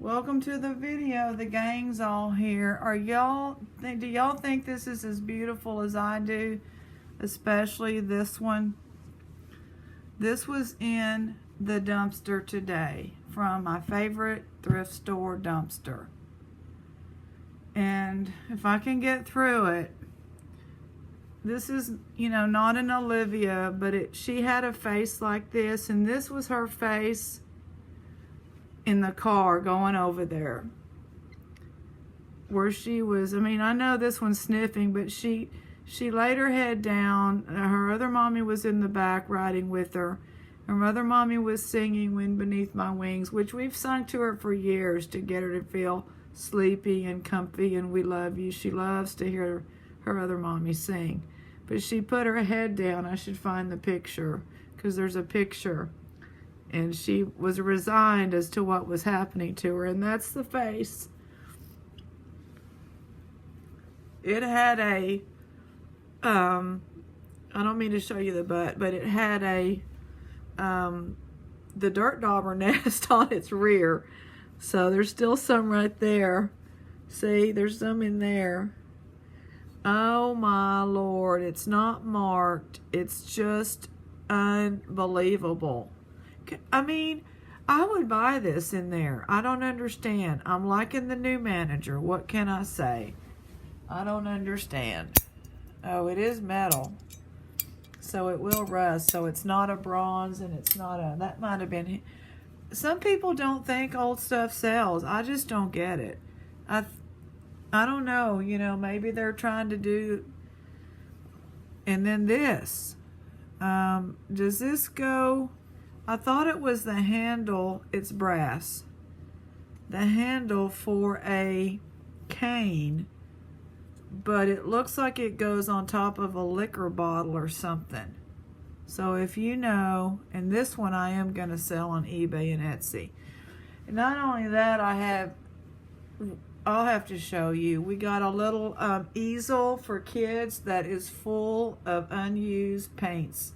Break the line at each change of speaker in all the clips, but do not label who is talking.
Welcome to the video. The gang's all here. Do y'all think this is as beautiful as I do? Especially this one. This was in the dumpster today from my favorite thrift store dumpster. And if I can get through it, this is, not an Olivia, but she had a face like this, and this was her face in the car going over there. Where she was, I know this one's sniffing, but she laid her head down. Her other mommy was in the back riding with her. Her other mommy was singing Wind Beneath My Wings, which we've sung to her for years to get her to feel sleepy and comfy and we love you. She loves to hear her other mommy sing. But she put her head down. I should find the picture because there's a picture. And she was resigned as to what was happening to her. And that's the face. It had I don't mean to show you the butt, but it had the dirt dauber nest on its rear. So there's still some right there. See, there's some in there. Oh my Lord, it's not marked. It's just unbelievable. I would buy this in there. I don't understand. I'm liking the new manager. What can I say? I don't understand. Oh, it is metal. So it will rust. So it's not a bronze and it's not that might have been. Some people don't think old stuff sells. I just don't get it. I don't know, maybe they're trying to do. And then this. Does this go? I thought it was the handle. It's brass. The handle for a cane. But it looks like it goes on top of a liquor bottle or something. So if you know, and this one I am going to sell on eBay and Etsy. And not only that, I'll have to show you. We got a little easel for kids that is full of unused paints.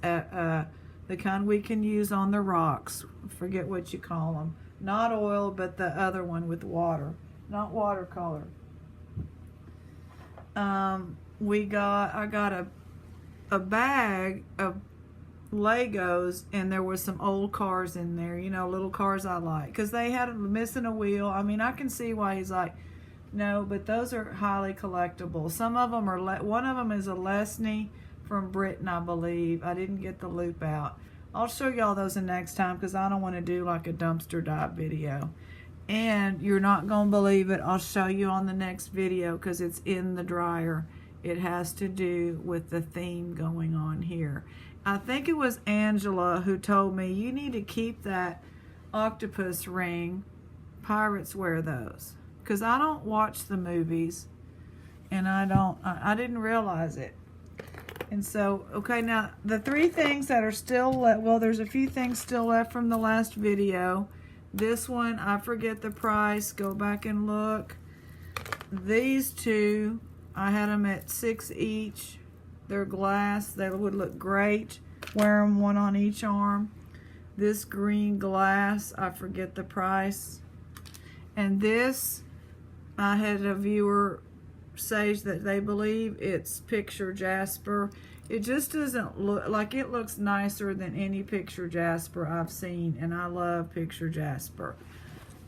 The kind we can use on the rocks. Forget what you call them. Not oil, but the other one with water. Not watercolor. I got a bag of Legos, and there was some old cars in there, little cars I like, because they had missing a wheel. I can see why he's like, no, but those are highly collectible. Some of them are, one of them is a Lesney from Britain, I believe. I didn't get the loop out. I'll show y'all those the next time because I don't want to do like a dumpster dive video. And you're not going to believe it. I'll show you on the next video because it's in the dryer. It has to do with the theme going on here. I think it was Angela who told me, you need to keep that octopus ring. Pirates wear those. Because I don't watch the movies. And I didn't realize it. And so, okay, now the three things that are still left, well, there's a few things still left from the last video. This one, I forget the price. Go back and look. These two, I had them at $6 each. They're glass. They would look great. Wear them one on each arm. This green glass, I forget the price. And this, I had a viewer say that they believe it's picture jasper. It just doesn't look like, it looks nicer than any picture jasper I've seen, and I love picture jasper.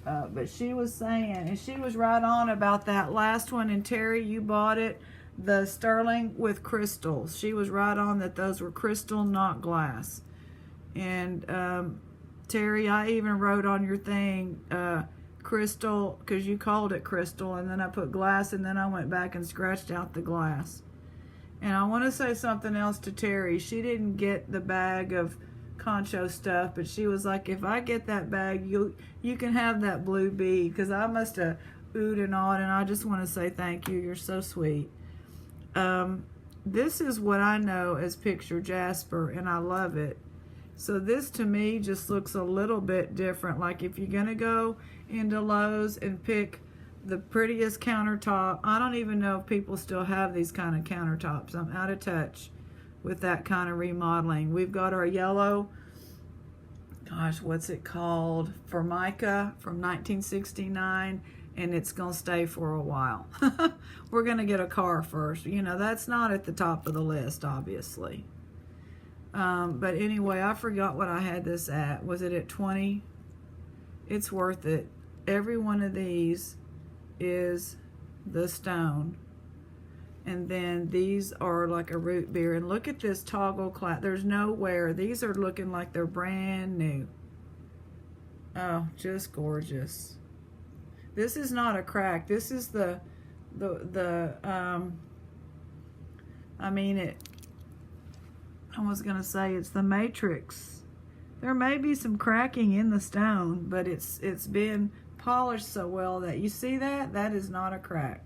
But she was saying, and she was right on about that last one, and Terry, you bought it, the sterling with crystals. She was right on that those were crystal, not glass. And Terry, I even wrote on your thing, crystal, because you called it crystal, and then I put glass, and then I went back and scratched out the glass. And I want to say something else to Terry. She didn't get the bag of Concho stuff, but she was like, if I get that bag, you can have that blue bead, because I must have oohed and awed, and I just want to say thank you. You're so sweet. This is what I know as picture jasper, and I love it. So this to me just looks a little bit different. Like if you're going to go into Lowe's and pick the prettiest countertop, I don't even know if people still have these kind of countertops. I'm out of touch with that kind of remodeling. We've got our yellow gosh, what's it called? Formica from 1969, and it's going to stay for a while. We're going to get a car first. You know, that's not at the top of the list, obviously. But anyway, I forgot what I had this at. Was it at 20? It's worth it. Every one of these is the stone. And then these are like a root beer. And look at this toggle clasp. There's no wear. These are looking like they're brand new. Oh, just gorgeous. This is not a crack. This is I was gonna say it's the matrix. There may be some cracking in the stone, but it's been polished so well that you see that is not a crack.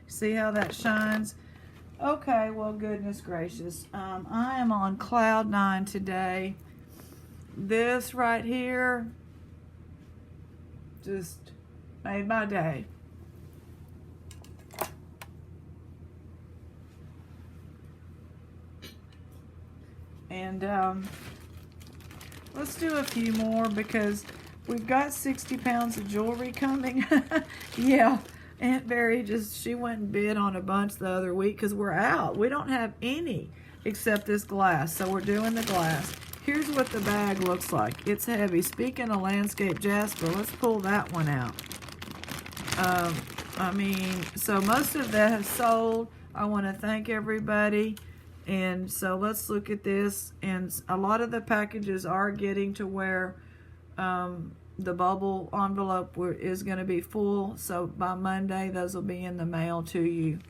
See how that shines? Okay, well, goodness gracious. I am on cloud 9 today. This right here just made my day. And let's do a few more because we've got 60 pounds of jewelry coming. Yeah, Aunt Barry she went and bid on a bunch the other week because we're out. We don't have any except this glass, so we're doing the glass. Here's what the bag looks like. It's heavy. Speaking of landscape jasper, let's pull that one out. So most of that has sold. I want to thank everybody. And so let's look at this. And a lot of the packages are getting to where the bubble envelope is going to be full. So by Monday, those will be in the mail to you.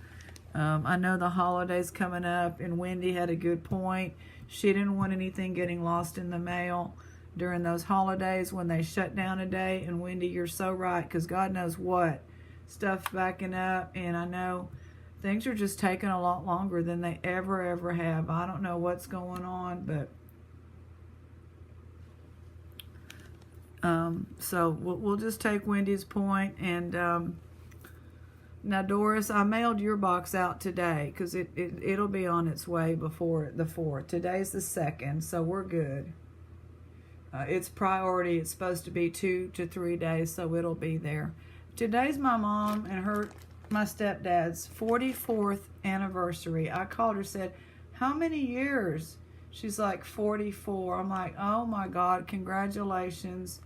I know the holidays coming up, and Wendy had a good point. She didn't want anything getting lost in the mail during those holidays when they shut down a day. And Wendy, you're so right, because God knows what. Stuff's backing up, and I know things are just taking a lot longer than they ever have. I don't know what's going on, but so we'll just take Wendy's point. And now, Doris, I mailed your box out today because it'll be on its way before the 4th. Today's the 2nd, so we're good. It's priority. It's supposed to be 2 to 3 days, so it'll be there. Today's my mom and my stepdad's 44th anniversary. I called her, said, how many years? She's like, 44. I'm like, oh my God, congratulations.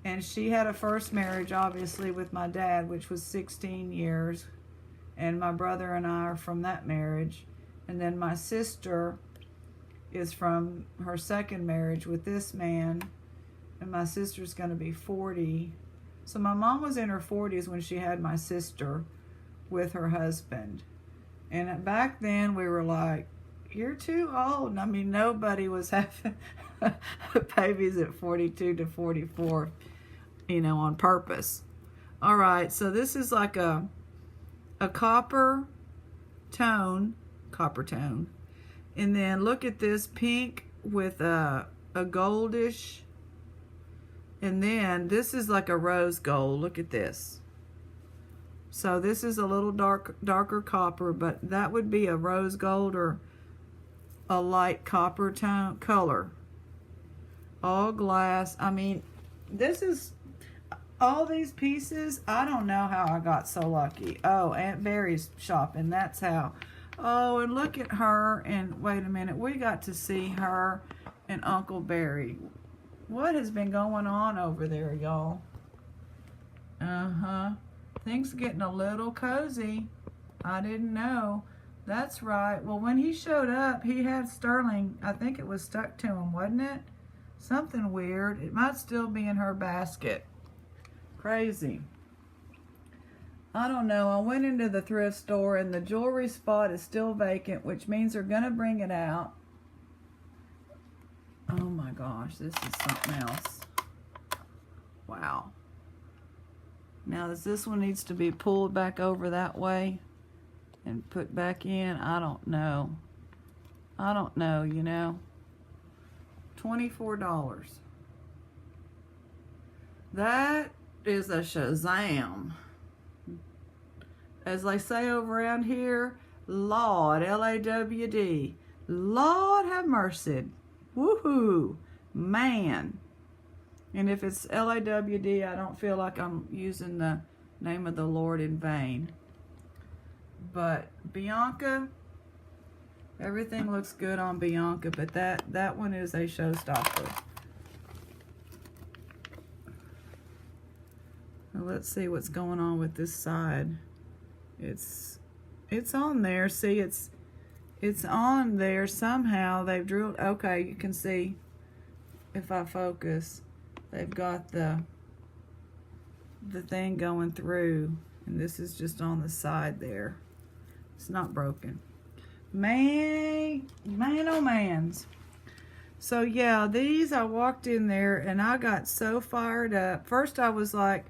And she had a first marriage, obviously, with my dad, which was 16 years. And my brother and I are from that marriage. And then my sister is from her second marriage with this man. And my sister's going to be 40. So my mom was in her 40s when she had my sister with her husband. And back then we were like, you're too old. I mean, nobody was having babies at 42 to 44, on purpose. All right, so this is like a copper tone. And then look at this pink with a goldish. And then this is like a rose gold. Look at this. So this is a little darker copper, but that would be a rose gold or a light copper tone color. All glass. I mean, this is all these pieces. I don't know how I got so lucky. Oh, Aunt Barry's shopping. That's how. Oh, and look at her. And wait a minute. We got to see her and Uncle Barry. What has been going on over there, y'all? Things getting a little cozy. I didn't know. That's right. Well, when he showed up, he had sterling. I think it was stuck to him, wasn't it? Something weird. It might still be in her basket. Crazy. I don't know. I went into the thrift store, and the jewelry spot is still vacant, which means they're going to bring it out. Oh my gosh, this is something else. Wow. Now, this one needs to be pulled back over that way and put back in? I don't know. $24. That is a Shazam. As they say over around here, Lord, L-A-W-D. Lord have mercy. Woohoo. Man. And if it's LAWD, I don't feel like I'm using the name of the Lord in vain. But Bianca, everything looks good on Bianca, but that one is a showstopper. Now let's see what's going on with this side. It's on there. See, it's on there somehow. They've drilled. Okay, you can see if I focus, they've got the thing going through, and this is just on the side there. It's not broken. Man, oh mans. So yeah, these, I walked in there and I got so fired up. First I was like,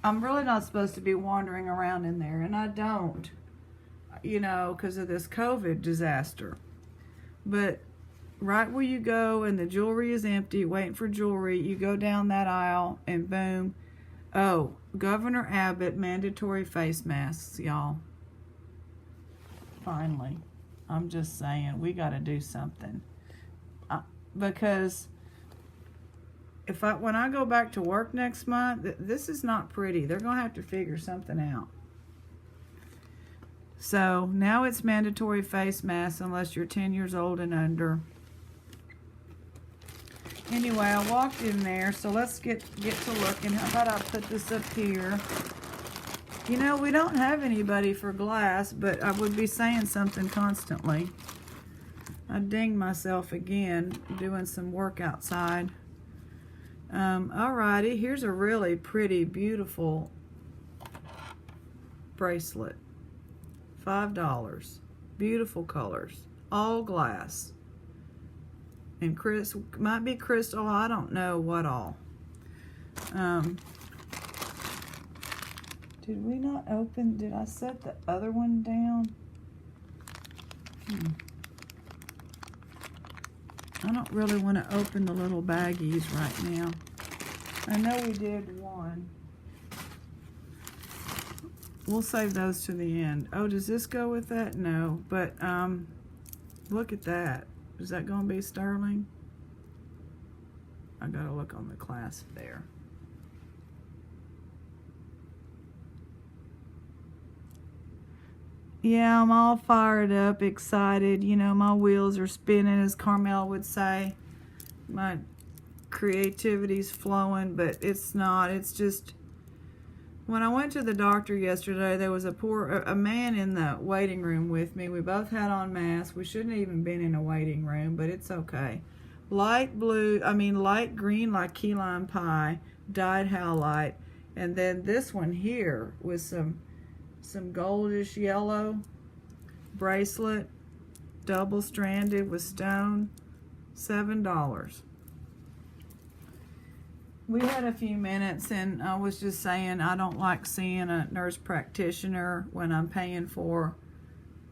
I'm really not supposed to be wandering around in there, and I don't, you know, because of this COVID disaster. But right where you go and the jewelry is empty, waiting for jewelry, you go down that aisle and boom. Oh, Governor Abbott mandatory face masks, y'all. Finally. I'm just saying, we got to do something. Because when I go back to work next month, this is not pretty. They're going to have to figure something out. So now it's mandatory face masks unless you're 10 years old and under. Anyway, I walked in there, so let's get to looking. How about I put this up here? You know, we don't have anybody for glass, but I would be saying something constantly. I dinged myself again doing some work outside. Alrighty, here's a really pretty, beautiful bracelet. $5. Beautiful colors. All glass. And might be crystal, I don't know what all. Did we not open, did I set the other one down? I don't really want to open the little baggies right now. I know we did one. We'll save those to the end. Oh, does this go with that? No, but look at that. Is that going to be sterling? I gotta look on the clasp there. Yeah, I'm all fired up, excited. You know, my wheels are spinning, as Carmel would say. My creativity's flowing, but it's not. It's just, when I went to the doctor yesterday, there was a man in the waiting room with me. We both had on masks. We shouldn't have even been in a waiting room, but it's okay. Light green like key lime pie, dyed howlite, and then this one here with some goldish yellow bracelet, double stranded with stone, $7. We had a few minutes, and I was just saying I don't like seeing a nurse practitioner when I'm paying for,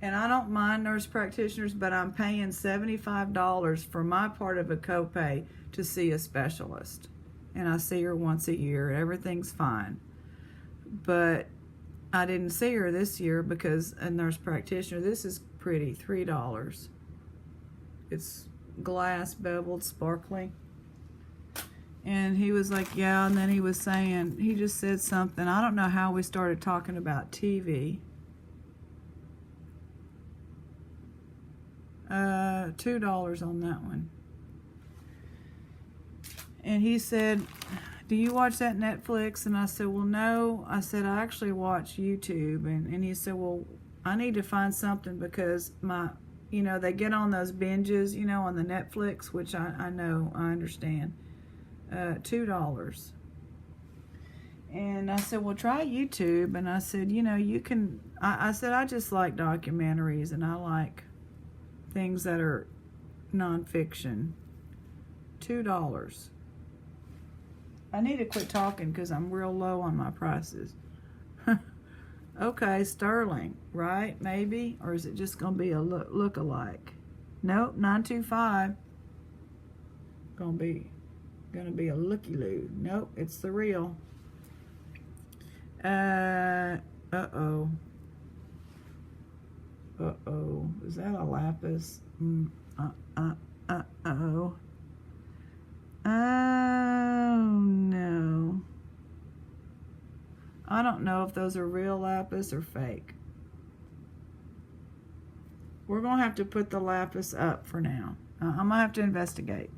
and I don't mind nurse practitioners, but I'm paying $75 for my part of a copay to see a specialist, and I see her once a year. Everything's fine, but I didn't see her this year because a nurse practitioner. This is pretty, $3. It's glass, beveled, sparkly. And he was like, yeah, and then he was saying, he just said something. I don't know how we started talking about TV. $2 on that one. And he said, do you watch that Netflix? And I said, well, no. I said, I actually watch YouTube. And he said, well, I need to find something because they get on those binges, on the Netflix, which I know, I understand. $2. And I said, well, try YouTube. And I said, you can, I said, I just like documentaries and I like things that are nonfiction. $2. I need to quit talking because I'm real low on my prices. Okay, sterling, right? Maybe? Or is it just going to be a look-alike? Nope, 925. Going to be a looky-loo. Nope, it's the real. Uh-oh. Is that a lapis? Uh-oh. Oh, no. I don't know if those are real lapis or fake. We're going to have to put the lapis up for now. I'm going to have to investigate.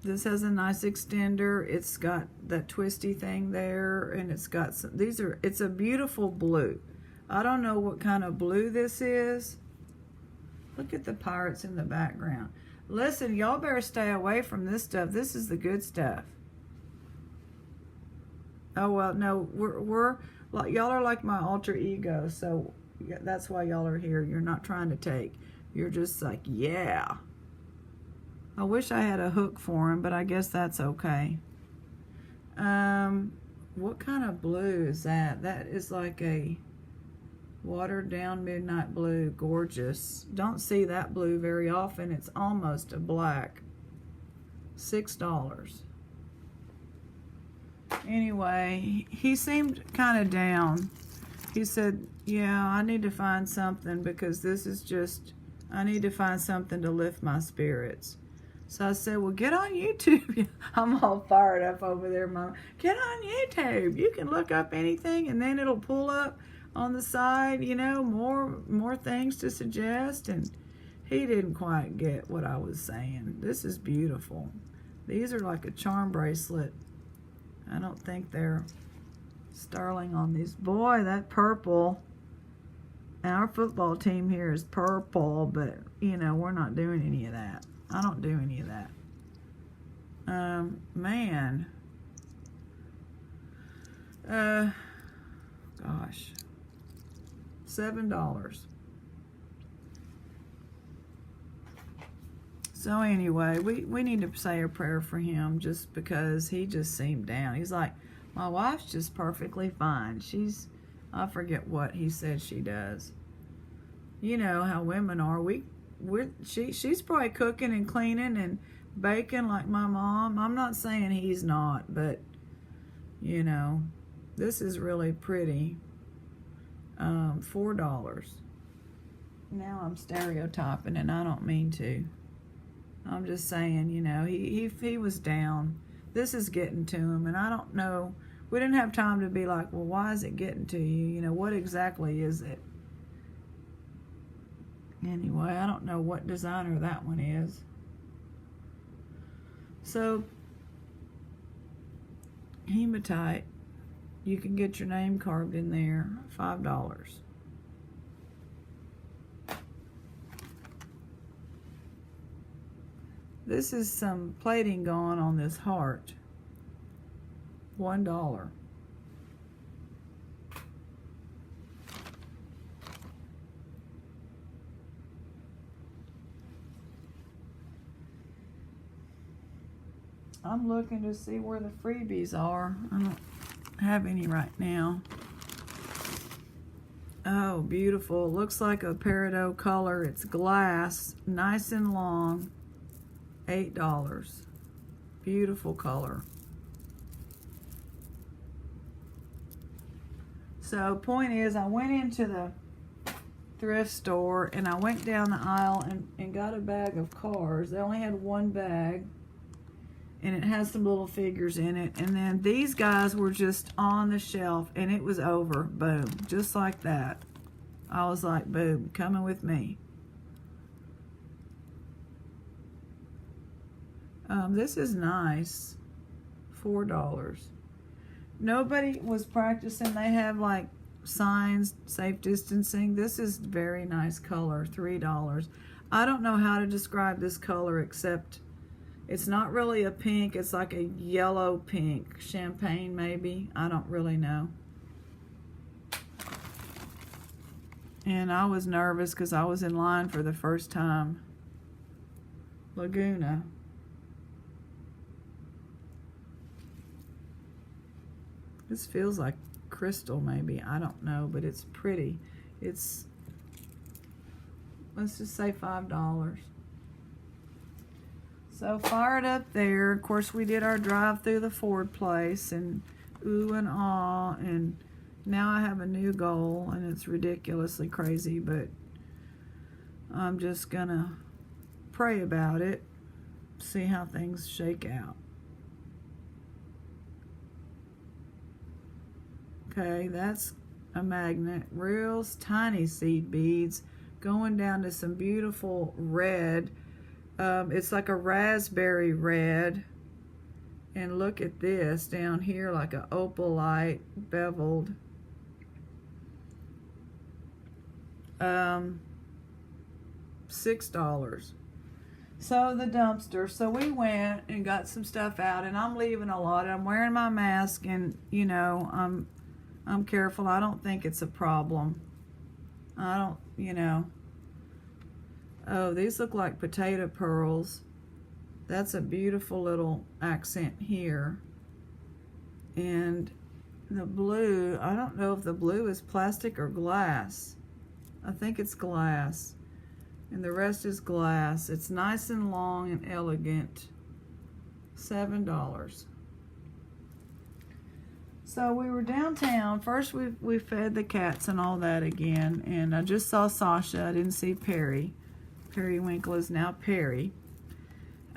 This has a nice extender. It's got that twisty thing there, and it's got some, it's a beautiful blue. I don't know what kind of blue this is. Look at the pirates in the background. Listen, y'all better stay away from this stuff. This is the good stuff. Oh, well, no, we're like, y'all are like my alter ego, so that's why y'all are here. You're not trying to take. You're just like, yeah. I wish I had a hook for him, but I guess that's okay. What kind of blue is that? That is like a watered down midnight blue. Gorgeous. Don't see that blue very often. It's almost a black. $6. Anyway, he seemed kind of down. He said, yeah, I need to find something because this is just, I need to find something to lift my spirits. So I said, well, get on YouTube. I'm all fired up over there, Mom. Get on YouTube. You can look up anything, and then it'll pull up on the side, you know, more things to suggest. And he didn't quite get what I was saying. This is beautiful. These are like a charm bracelet. I don't think they're sterling on these. Boy, that purple. Our football team here is purple, but, you know, we're not doing any of that. I don't do any of that. Man. Gosh. $7. So anyway, we need to say a prayer for him just because he just seemed down. He's like, my wife's just perfectly fine. I forget what he said she does. You know how women are. She's probably cooking and cleaning and baking like my mom. I'm not saying he's not, but you know, this is really pretty. $4. Now I'm stereotyping, and I don't mean to. I'm just saying, you know, he was down. This is getting to him, and I don't know. We didn't have time to be like, well, why is it getting to you? You know, what exactly is it? Anyway, I don't know what designer that one is. So, hematite, you can get your name carved in there, $5. This is some plating gone on this heart, $1. I'm looking to see where the freebies are. I don't have any right now. Oh, beautiful. Looks like a peridot color. It's glass, nice and long. $8. Beautiful color. So, point is, I went into the thrift store and I went down the aisle and got a bag of cars. They only had one bag, and it has some little figures in it. And then these guys were just on the shelf, and it was over. Boom. Just like that. I was like, boom, coming with me. This is nice. $4. Nobody was practicing. They have like signs, safe distancing. This is very nice color, $3. I don't know how to describe this color except it's not really a pink. It's like a yellow pink. Champagne maybe. I don't really know. And I was nervous because I was in line for the first time. Laguna. This feels like crystal maybe. I don't know, but it's pretty. It's, let's just say $5. So fired up there. Of course, we did our drive through the Ford place and ooh and ah, and now I have a new goal, and it's ridiculously crazy, but I'm just gonna pray about it, see how things shake out. Okay, that's a magnet. Real tiny seed beads going down to some beautiful red. It's like a raspberry red. And look at this down here, like a opalite beveled. $6. So the dumpster. So we went and got some stuff out, and I'm leaving a lot. I'm wearing my mask, and you know, I'm careful. I don't think it's a problem. I don't, you know. Oh, these look like potato pearls. That's a beautiful little accent here. And the blue, I don't know if the blue is plastic or glass. I think it's glass. And the rest is glass. It's nice and long and elegant. $7. So we were downtown. First we fed the cats and all that again. And I just saw Sasha. I didn't see Perry. Periwinkle is now Perry.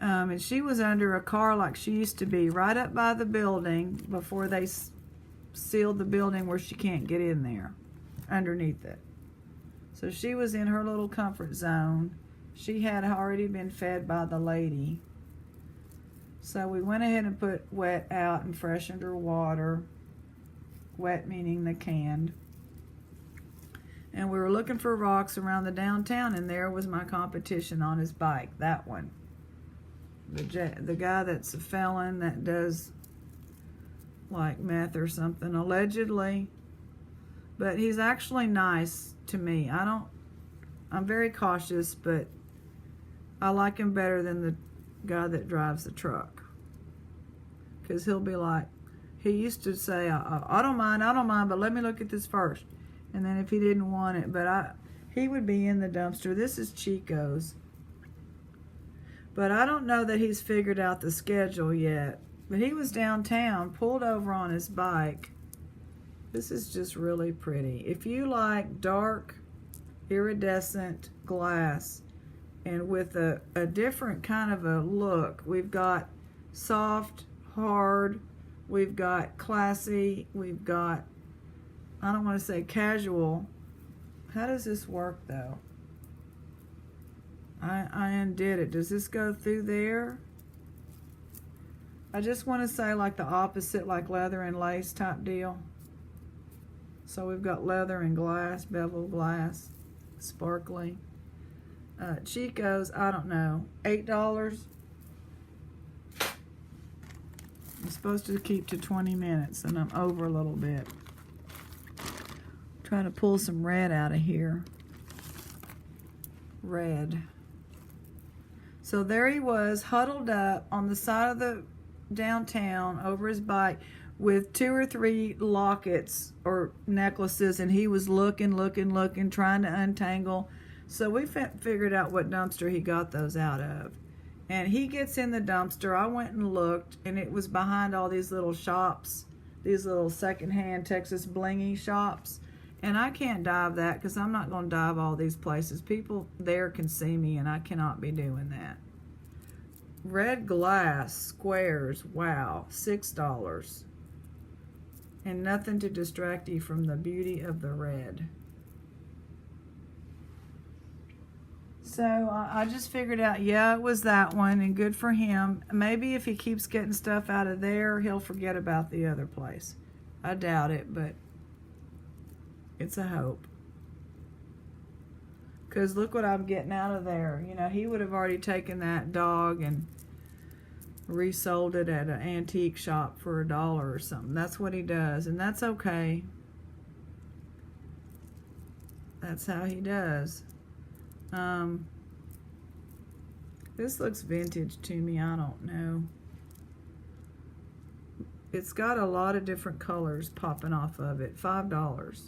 And she was under a car like she used to be, right up by the building before they sealed the building where she can't get in there, underneath it. So she was in her little comfort zone. She had already been fed by the lady. So we went ahead and put Wet out and freshened her water. Wet meaning the canned. And we were looking for rocks around the downtown, and there was my competition on his bike, that one. The guy that's a felon that does like meth or something, allegedly. But he's actually nice to me. I'm very cautious, but I like him better than the guy that drives the truck. Because he'll be like, he used to say, I don't mind, but let me look at this first. And then if he didn't want it, but he would be in the dumpster. This is Chico's. But I don't know that he's figured out the schedule yet. But he was downtown, pulled over on his bike. This is just really pretty. If you like dark, iridescent glass and with a different kind of a look, we've got soft, hard, we've got classy, we've got, I don't want to say casual. How does this work though? I undid it. Does this go through there? I just want to say like the opposite, like leather and lace type deal. So we've got leather and glass, beveled glass, sparkly. Chico's, I don't know, $8. I'm supposed to keep to 20 minutes and I'm over a little bit. Trying to pull some red out of here. Red. So there he was, huddled up on the side of the downtown over his bike with 2 or 3 lockets or necklaces, and he was looking, trying to untangle. So we figured out what dumpster he got those out of. And he gets in the dumpster. I went and looked, and it was behind all these little shops, these little secondhand Texas blingy shops. And I can't dive that because I'm not going to dive all these places. People there can see me, and I cannot be doing that. Red glass squares, wow, $6. And nothing to distract you from the beauty of the red. So I just figured out, yeah, it was that one, and good for him. Maybe if he keeps getting stuff out of there, he'll forget about the other place. I doubt it, but it's a hope. Because look what I'm getting out of there. You know, he would have already taken that dog and resold it at an antique shop for $1 or something. That's what he does, and that's okay. That's how he does. This looks vintage to me. I don't know. It's got a lot of different colors popping off of it. $5.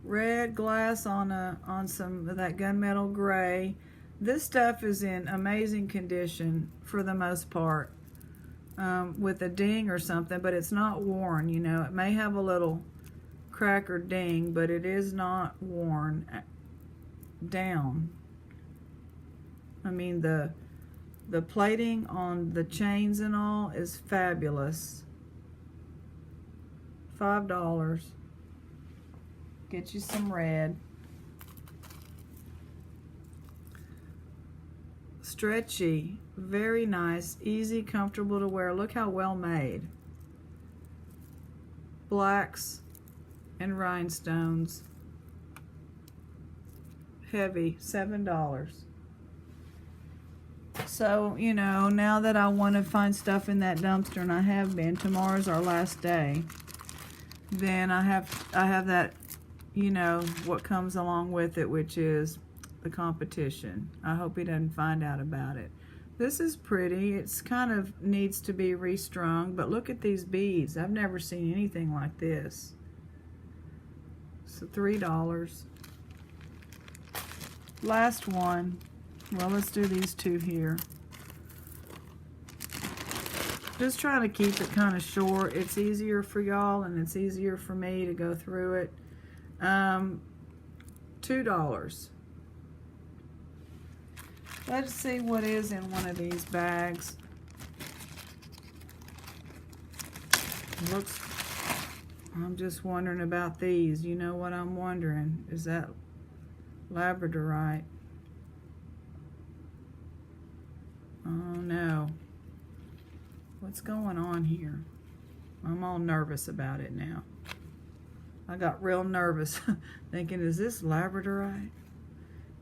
Red glass on some of that gunmetal gray. This stuff is in amazing condition for the most part, with a ding or something, but it's not worn. You know, it may have a little crack or ding, but it is not worn down. I mean, the plating on the chains and all is fabulous. $5. Get you some red. Stretchy, very nice, easy, comfortable to wear. Look how well made. Blacks and rhinestones. Heavy, $7. So, you know, now that I want to find stuff in that dumpster, and I have been, tomorrow's our last day, then I have that, you know, what comes along with it, which is the competition. I hope he doesn't find out about it. This is pretty. It's kind of needs to be restrung, but look at these beads. I've never seen anything like this. So $3. Last one. Well, let's do these two here. Just trying to keep it kind of short. It's easier for y'all and it's easier for me to go through it. $2. Let's see what is in one of these bags. Looks, I'm just wondering about these. You know what I'm wondering? Is that labradorite? Oh no. What's going on here? I'm all nervous about it now. I got real nervous thinking, is this labradorite?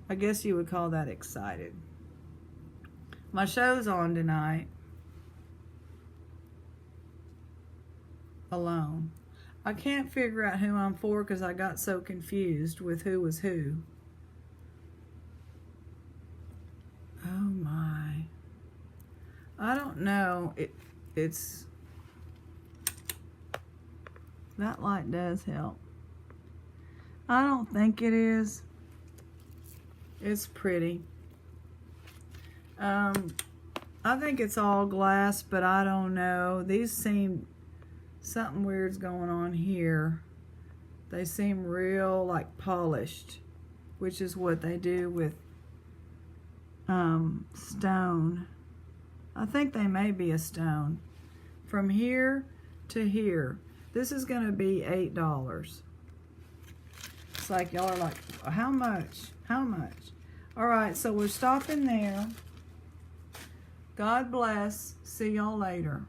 I guess you would call that excited. My show's on tonight. Alone. I can't figure out who I'm for because I got so confused with who was who. Oh my. I don't know. It's that light does help. I don't think it is. It's pretty. I think it's all glass, but I don't know. These seem, something weird's going on here. They seem real like polished, which is what they do with stone. I think they may be a stone. From here to here. This is going to be $8. It's like y'all are like, how much? How much? All right, so we're stopping there. God bless. See y'all later.